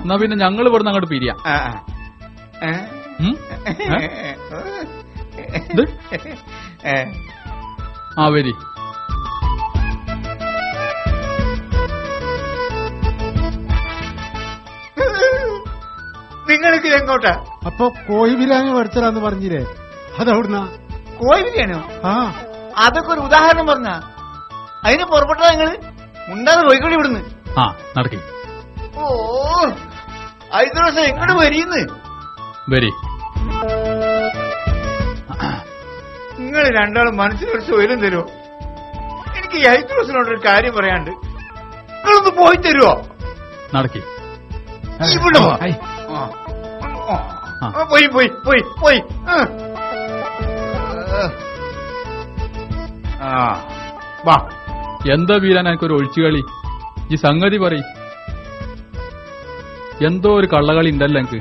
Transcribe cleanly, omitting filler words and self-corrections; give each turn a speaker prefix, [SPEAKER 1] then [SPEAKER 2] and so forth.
[SPEAKER 1] എന്നാ പിന്നെ ഞങ്ങൾ ഇവിടുന്ന് അങ്ങോട്ട് പിരിയാം. ആ വരി.
[SPEAKER 2] നിങ്ങൾക്ക് എങ്ങോട്ടാ?
[SPEAKER 3] അപ്പൊ കോഴി ബിരിയാണി മേടിച്ചതാന്ന് പറഞ്ഞില്ലേ, അതവിടുന്ന?
[SPEAKER 2] കോഴി ബിരിയാണിയോ?
[SPEAKER 3] ആ,
[SPEAKER 2] അതൊക്കെ ഒരു ഉദാഹരണം പറഞ്ഞ അതിന് പുറപ്പെട്ടതാ നിങ്ങള്? മുണ്ടാതെ പോയിക്കൂടി ഇവിടുന്ന്.
[SPEAKER 1] ആ നടക്കി.
[SPEAKER 2] ഓ, 5 ദിവസം എങ്ങോട്ട് വരിയെന്ന്
[SPEAKER 1] വരി.
[SPEAKER 2] നിങ്ങൾ രണ്ടാളും മനസ്സിലൊരു സ്വയം തരുമോ? എനിക്ക് ഈ 5 ദിവസത്തിനോടൊരു കാര്യം പറയാണ്ട്. നിങ്ങളൊന്ന് പോയി തരുമോ?
[SPEAKER 1] നടക്കി.
[SPEAKER 2] ഇവിടെ പോയി പോയി പോയി പോയി. വാ.
[SPEAKER 1] എന്താ വീരാൻ എനിക്കൊരു ഒഴിച്ചുകളി? ഈ സംഗതി പറ. എന്തോ ഒരു കള്ളകളി ഉണ്ടല്ലോ എനിക്ക്.